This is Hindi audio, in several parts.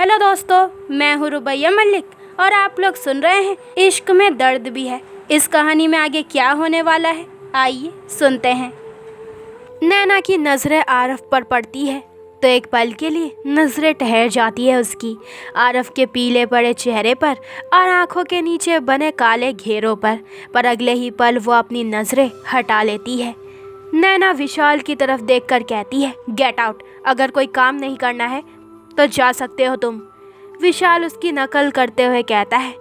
हेलो दोस्तों, मैं हूँ रुबैया मलिक और आप लोग सुन रहे हैं इश्क में दर्द भी है। इस कहानी में आगे क्या होने वाला है, आइए सुनते हैं। नैना की नज़रें आरफ पर पड़ती है तो एक पल के लिए नज़रें ठहर जाती है उसकी आरफ के पीले पड़े चेहरे पर और आंखों के नीचे बने काले घेरों पर अगले ही पल वो अपनी नज़रें हटा लेती है। नैना विशाल की तरफ देखकर कहती है, गेट आउट। अगर कोई काम नहीं करना है तो जा सकते हो तुम। विशाल उसकी नकल करते हुए कहता है,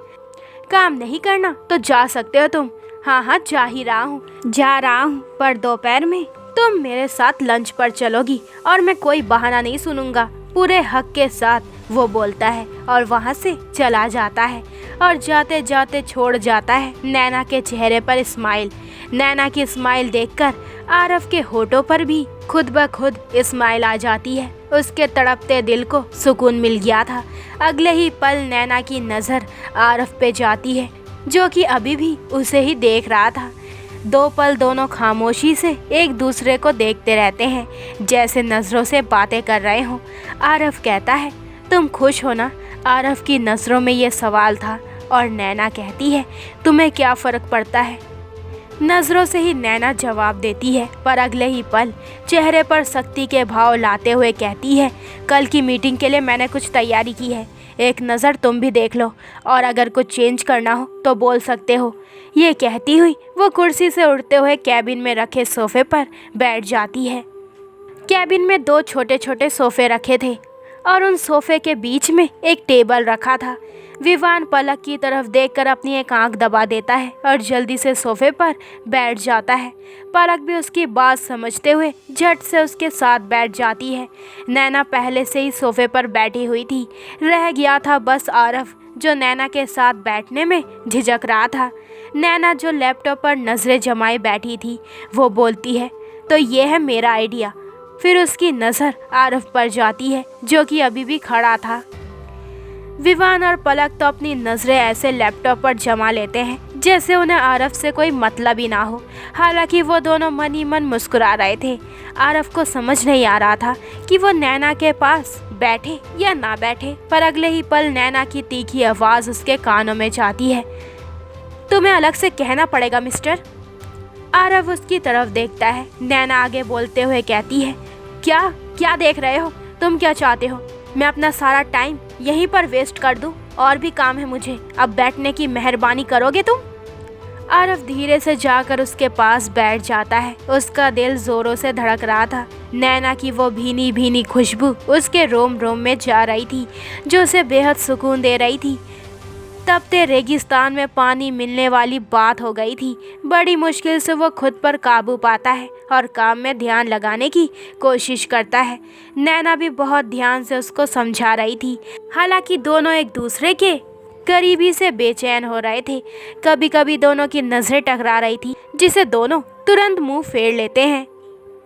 काम नहीं करना तो जा सकते हो तुम। हाँ, जा ही रहा हूँ, पर दोपहर में तुम मेरे साथ लंच पर चलोगी और मैं कोई बहाना नहीं सुनूंगा, पूरे हक के साथ वो बोलता है और वहाँ से चला जाता है और जाते जाते छोड़ जाता है नैना के चेहरे पर स्माइल। नैना की स्माइल देखकर आरफ के होठों पर भी खुद ब खुद स्माइल आ जाती है। उसके तड़पते दिल को सुकून मिल गया था। अगले ही पल नैना की नज़र आरफ पे जाती है जो कि अभी भी उसे ही देख रहा था। दो पल दोनों खामोशी से एक दूसरे को देखते रहते हैं जैसे नज़रों से बातें कर रहे हों। आरफ कहता है, तुम खुश हो ना? आरफ की नज़रों में ये सवाल था और नैना कहती है, तुम्हें क्या फ़र्क पड़ता है? नज़रों से ही नैना जवाब देती है, पर अगले ही पल चेहरे पर सख्ती के भाव लाते हुए कहती है, कल की मीटिंग के लिए मैंने कुछ तैयारी की है, एक नज़र तुम भी देख लो और अगर कुछ चेंज करना हो तो बोल सकते हो। ये कहती हुई वो कुर्सी से उठते हुए कैबिन में रखे सोफ़े पर बैठ जाती है। कैबिन में दो छोटे छोटे सोफ़े रखे थे और उन सोफ़े के बीच में एक टेबल रखा था। विवान पलक की तरफ देखकर अपनी एक आंख दबा देता है और जल्दी से सोफ़े पर बैठ जाता है। पलक भी उसकी बात समझते हुए झट से उसके साथ बैठ जाती है। नैना पहले से ही सोफ़े पर बैठी हुई थी, रह गया था बस आरफ जो नैना के साथ बैठने में झिझक रहा था। नैना जो लैपटॉप पर नज़रें जमाए बैठी थी वो बोलती है, तो ये है मेरा आइडिया। फिर उसकी नज़र आरफ पर जाती है जो कि अभी भी खड़ा था। विवान और पलक तो अपनी नज़रें ऐसे लैपटॉप पर जमा लेते हैं जैसे उन्हें आरफ से कोई मतलब ही ना हो। हालांकि वो दोनों मन ही मन मुस्कुरा रहे थे। आरफ को समझ नहीं आ रहा था कि वो नैना के पास बैठे या ना बैठे, पर अगले ही पल नैना की तीखी आवाज़ उसके कानों में जाती है, तुम्हें अलग से कहना पड़ेगा मिस्टर। आरफ उसकी तरफ देखता है। नैना आगे बोलते हुए कहती है, क्या देख रहे हो? तुम क्या चाहते हो? मैं अपना सारा टाइम यहीं पर वेस्ट कर दूं? और भी काम है मुझे, अब बैठने की मेहरबानी करोगे तुम? आरफ धीरे से जाकर उसके पास बैठ जाता है। उसका दिल जोरों से धड़क रहा था। नैना की वो भीनी भीनी खुशबू उसके रोम रोम में जा रही थी जो उसे बेहद सुकून दे रही थी। तपते रेगिस्तान में पानी मिलने वाली बात हो गई थी। बड़ी मुश्किल से वो खुद पर काबू पाता है और काम में ध्यान लगाने की कोशिश करता है। नैना भी बहुत ध्यान से उसको समझा रही थी। हालांकि दोनों एक दूसरे के करीबी से बेचैन हो रहे थे। कभी कभी दोनों की नज़रें टकरा रही थी जिसे दोनों तुरंत मुंह फेर लेते हैं।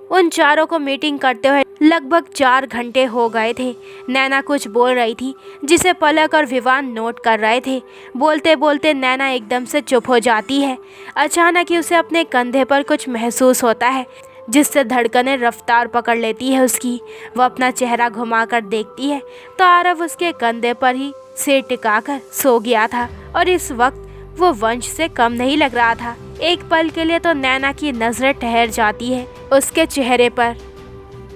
उन चारों को मीटिंग करते हुए लगभग 4 घंटे हो गए थे। नैना कुछ बोल रही थी जिसे पलक और विवान नोट कर रहे थे। बोलते बोलते नैना एकदम से चुप हो जाती है। अचानक ही उसे अपने कंधे पर कुछ महसूस होता है जिससे धड़कनें रफ्तार पकड़ लेती है उसकी। वो अपना चेहरा घुमाकर देखती है तो आरव उसके कंधे पर ही सिर टिकाकर सो गया था और इस वक्त वो वंश से कम नहीं लग रहा था। एक पल के लिए तो नैना की नज़रें ठहर जाती है उसके चेहरे पर,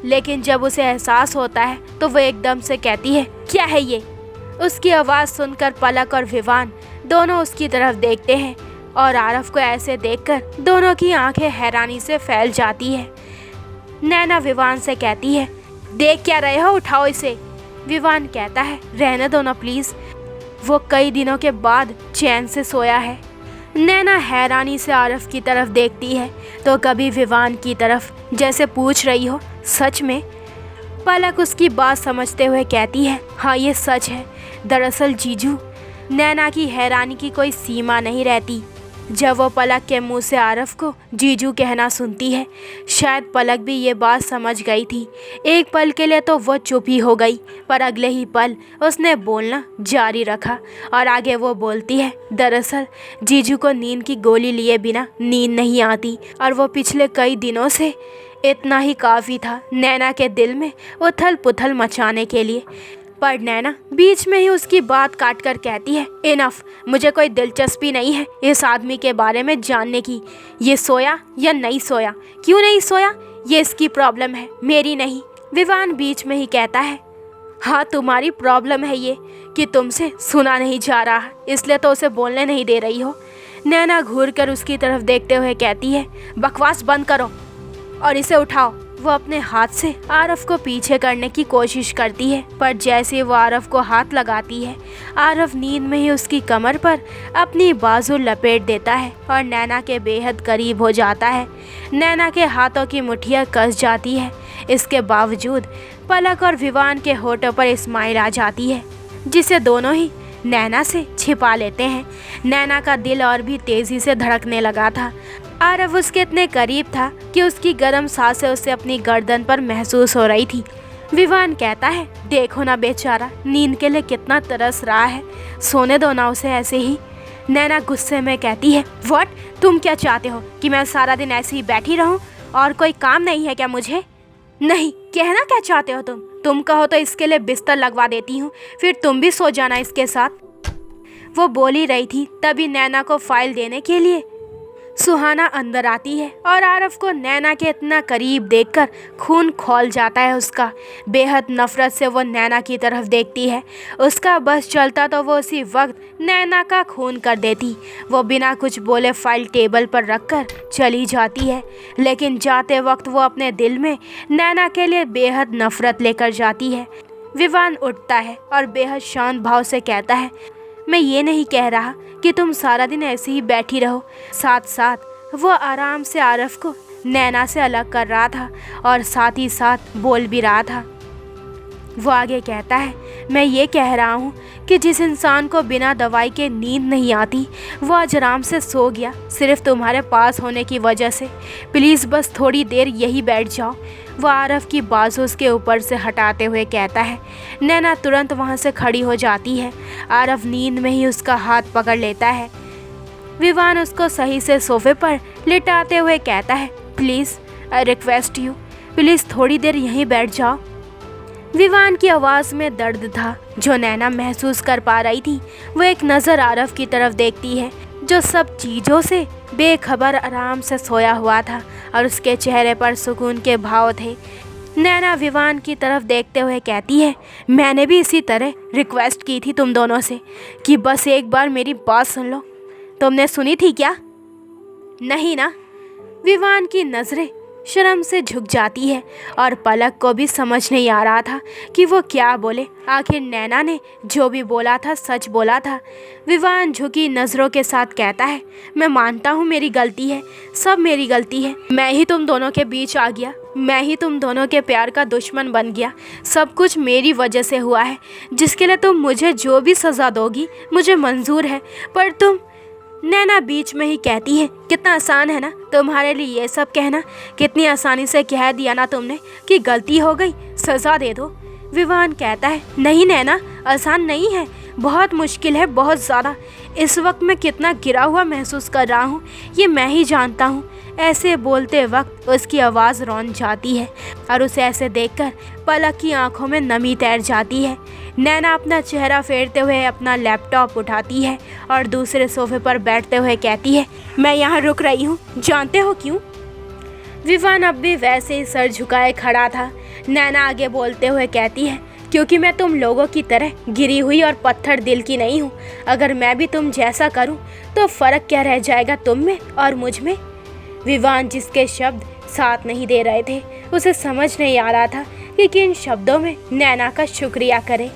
लेकिन जब उसे एहसास होता है तो वो एकदम से कहती है, क्या है ये? उसकी आवाज़ सुनकर पलक और विवान दोनों उसकी तरफ देखते हैं और आरफ को ऐसे देखकर दोनों की आंखें हैरानी से फैल जाती है। नैना विवान से कहती है, देख क्या रहे हो, उठाओ इसे। विवान कहता है, रहने दो ना प्लीज़, वो कई दिनों के बाद चैन से सोया है। नैना हैरानी से आरफ की तरफ देखती है तो कभी विवान की तरफ, जैसे पूछ रही हो, सच में? पलक उसकी बात समझते हुए कहती है, हाँ ये सच है। दरअसल जीजू। नैना की हैरानी की कोई सीमा नहीं रहती जब वो पलक के मुंह से आरफ को जीजू कहना सुनती है। शायद पलक भी ये बात समझ गई थी। एक पल के लिए तो वो चुप ही हो गई, पर अगले ही पल उसने बोलना जारी रखा और आगे वो बोलती है, दरअसल जीजू को नींद की गोली लिए बिना नींद नहीं आती और वो पिछले कई दिनों से इतना ही काफ़ी था नैना के दिल में उथल पुथल मचाने के लिए। पर नैना बीच में ही उसकी बात काट कर कहती है, इनफ, मुझे कोई दिलचस्पी नहीं है इस आदमी के बारे में जानने की। ये सोया या नहीं सोया, क्यों नहीं सोया, ये इसकी प्रॉब्लम है, मेरी नहीं। विवान बीच में ही कहता है, हाँ तुम्हारी प्रॉब्लम है ये कि तुमसे सुना नहीं जा रहा, इसलिए तो उसे बोलने नहीं दे रही हो। नैना घूर कर उसकी तरफ देखते हुए कहती है, बकवास बंद करो और इसे उठाओ। वो अपने हाथ से आरफ को पीछे करने की कोशिश करती है, पर जैसे वो आरफ को हाथ लगाती है, आरफ नींद में ही उसकी कमर पर अपनी बाजू लपेट देता है और नैना के बेहद करीब हो जाता है। नैना के हाथों की मुठ्ठियाँ कस जाती है। इसके बावजूद पलक और विवान के होठों पर स्माइल आ जाती है, जिसे दोनों ही नैना से छिपा लेते हैं। नैना का दिल और भी तेजी से धड़कने लगा था। आरव उसके इतने करीब था कि उसकी गर्म सांसें उसे अपनी गर्दन पर महसूस हो रही थी। विवान कहता है, देखो ना बेचारा, नींद के लिए कितना तरस रहा है, सोने दो ना उसे ऐसे ही। नैना गुस्से में कहती है, व्हाट, तुम क्या चाहते हो कि मैं सारा दिन ऐसे ही बैठी रहूं और कोई काम नहीं है क्या मुझे? नहीं, कहना क्या चाहते हो तुम कहो तो इसके लिए बिस्तर लगवा देती हूँ, फिर तुम भी सो जाना इसके साथ। वो बोल ही रही थी तभी नैना को फाइल देने के लिए सुहाना अंदर आती है और आरफ को नैना के इतना करीब देखकर खून खौल जाता है उसका। बेहद नफरत से वो नैना की तरफ देखती है। उसका बस चलता तो वो उसी वक्त नैना का खून कर देती। वो बिना कुछ बोले फाइल टेबल पर रखकर चली जाती है, लेकिन जाते वक्त वो अपने दिल में नैना के लिए बेहद नफरत लेकर जाती है। विवान उठता है और बेहद शांत भाव से कहता है, मैं ये नहीं कह रहा कि तुम सारा दिन ऐसे ही बैठी रहो। साथ साथ वो आराम से आरफ को नैना से अलग कर रहा था और साथ ही साथ बोल भी रहा था। वो आगे कहता है, मैं ये कह रहा हूँ कि जिस इंसान को बिना दवाई के नींद नहीं आती वो आज आराम से सो गया सिर्फ तुम्हारे पास होने की वजह से। प्लीज़ बस थोड़ी देर यही बैठ जाओ। वो आरफ की बाजू उसके ऊपर से हटाते हुए कहता है। नैना तुरंत वहाँ से खड़ी हो जाती है। आरफ नींद में ही उसका हाथ पकड़ लेता है। विवान उसको सही से सोफे पर लिटाते हुए कहता है, please I request you, please थोड़ी देर यहीं बैठ जाओ। विवान की आवाज़ में दर्द था जो नैना महसूस कर पा रही थी। वो एक नज़र आरफ की तरफ देखती है जो सब चीज़ों से बेखबर आराम से सोया हुआ था और उसके चेहरे पर सुकून के भाव थे। नैना विवान की तरफ देखते हुए कहती है, मैंने भी इसी तरह रिक्वेस्ट की थी तुम दोनों से कि बस एक बार मेरी बात सुन लो। तुमने सुनी थी क्या? नहीं ना। विवान की नज़रें शर्म से झुक जाती है और पलक को भी समझ नहीं आ रहा था कि वो क्या बोले। आखिर नैना ने जो भी बोला था सच बोला था। विवान झुकी नज़रों के साथ कहता है, मैं मानता हूँ मेरी गलती है, सब मेरी गलती है। मैं ही तुम दोनों के बीच आ गया, मैं ही तुम दोनों के प्यार का दुश्मन बन गया। सब कुछ मेरी वजह से हुआ है, जिसके लिए तुम मुझे जो भी सज़ा दोगी मुझे मंजूर है। पर तुम, नैना बीच में ही कहती है, कितना आसान है ना तुम्हारे लिए ये सब कहना, कितनी आसानी से कह दिया ना तुमने कि गलती हो गई, सज़ा दे दो। विवान कहता है, नहीं नैना, आसान नहीं है, बहुत मुश्किल है, बहुत ज़्यादा। इस वक्त मैं कितना गिरा हुआ महसूस कर रहा हूँ ये मैं ही जानता हूँ। ऐसे बोलते वक्त उसकी आवाज़ रौन जाती है और उसे ऐसे देखकर पलक की आंखों में नमी तैर जाती है। नैना अपना चेहरा फेरते हुए अपना लैपटॉप उठाती है और दूसरे सोफे पर बैठते हुए कहती है, मैं यहाँ रुक रही हूँ, जानते हो क्यों? विवान अब भी वैसे ही सर झुकाए खड़ा था। नैना आगे बोलते हुए कहती है, क्योंकि मैं तुम लोगों की तरह गिरी हुई और पत्थर दिल की नहीं हूँ। अगर मैं भी तुम जैसा करूँ तो फ़र्क क्या रह जाएगा तुम में और मुझ में? विवान, जिसके शब्द साथ नहीं दे रहे थे, उसे समझ नहीं आ रहा था कि किन शब्दों में नैना का शुक्रिया करे।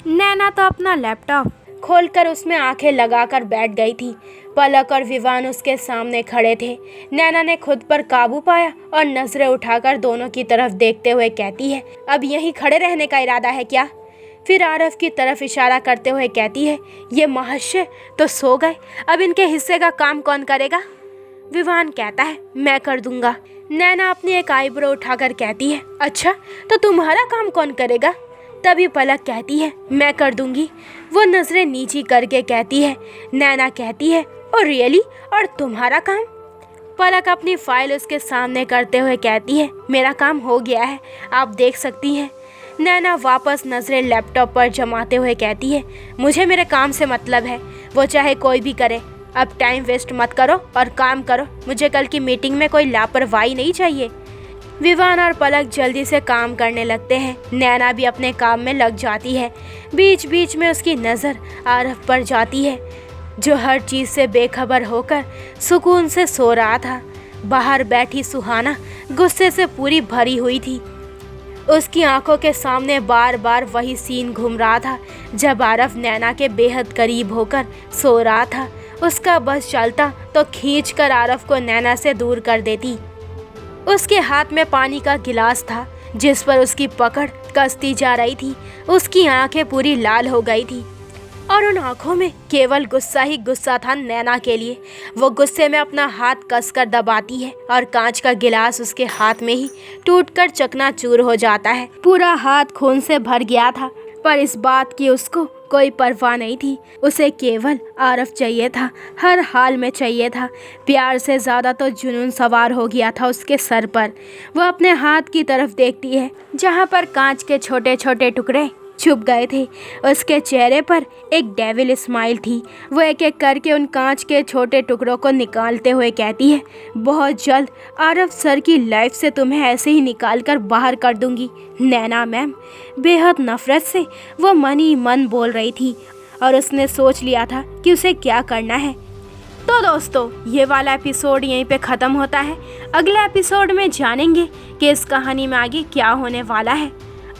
नैना तो अपना लैपटॉप खोलकर उसमें आंखें लगाकर बैठ गई थी। पलक और विवान उसके सामने खड़े थे। नैना ने खुद पर काबू पाया और नजरें उठाकर दोनों की तरफ देखते हुए कहती है, अब यहीं खड़े रहने का इरादा है क्या? फिर आरफ की तरफ इशारा करते हुए कहती है, ये महाशय तो सो गए, अब इनके हिस्से का काम कौन करेगा? विवान कहता है, मैं कर दूंगा। नैना अपनी एक आईब्रो उठाकर कहती है, अच्छा तो तुम्हारा काम कौन करेगा? तभी पलक कहती है, मैं कर दूंगी। वो नजरें नीची करके कहती है। नैना कहती है, ओ रियली, और तुम्हारा काम? पलक अपनी फाइल उसके सामने करते हुए कहती है, मेरा काम हो गया है, आप देख सकती हैं। नैना वापस नजरें लैपटॉप पर जमाते हुए कहती है, मुझे मेरे काम से मतलब है, वो चाहे कोई भी करे। अब टाइम वेस्ट मत करो और काम करो, मुझे कल की मीटिंग में कोई लापरवाही नहीं चाहिए। विवान और पलक जल्दी से काम करने लगते हैं। नैना भी अपने काम में लग जाती है। बीच बीच में उसकी नज़र आरफ पर जाती है, जो हर चीज़ से बेखबर होकर सुकून से सो रहा था। बाहर बैठी सुहाना गुस्से से पूरी भरी हुई थी। उसकी आंखों के सामने बार बार वही सीन घूम रहा था, जब आरफ नैना के बेहद करीब होकर सो रहा था। उसका बस चलता तो खींचकर आरफ को नैना से दूर कर देती। उसके हाथ में पानी का गिलास था, जिस पर उसकी पकड़ कसती जा रही थी। उसकी आंखें पूरी लाल हो गई थी और उन आंखों में केवल गुस्सा ही गुस्सा था नैना के लिए। वो गुस्से में अपना हाथ कसकर दबाती है और कांच का गिलास उसके हाथ में ही टूटकर चकनाचूर हो जाता है। पूरा हाथ खून से भर गया था, पर इस बात की उसको कोई परवाह नहीं थी। उसे केवल आरफ चाहिए था, हर हाल में चाहिए था। प्यार से ज़्यादा तो जुनून सवार हो गया था उसके सर पर। वह अपने हाथ की तरफ देखती है, जहाँ पर कांच के छोटे छोटे टुकड़े छुप गए थे। उसके चेहरे पर एक डेविल स्माइल थी। वो एक एक करके उन कांच के छोटे टुकड़ों को निकालते हुए कहती है, बहुत जल्द आरफ सर की लाइफ से तुम्हें ऐसे ही निकाल कर बाहर कर दूंगी नैना मैम। बेहद नफरत से वो मन ही मन बोल रही थी और उसने सोच लिया था कि उसे क्या करना है। तो दोस्तों, ये वाला एपिसोड यहीं पे ख़त्म होता है। अगले एपिसोड में जानेंगे कि इस कहानी में आगे क्या होने वाला है।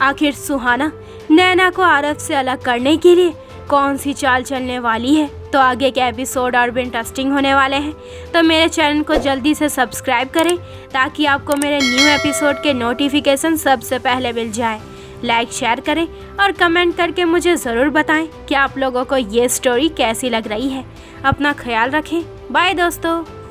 आखिर सुहाना नैना को आरफ से अलग करने के लिए कौन सी चाल चलने वाली है। तो आगे के एपिसोड और भी इंटरेस्टिंग होने वाले हैं। तो मेरे चैनल को जल्दी से सब्सक्राइब करें, ताकि आपको मेरे न्यू एपिसोड के नोटिफिकेशन सबसे पहले मिल जाए। लाइक शेयर करें और कमेंट करके मुझे ज़रूर बताएं कि आप लोगों को ये स्टोरी कैसी लग रही है। अपना ख्याल रखें। बाय दोस्तों।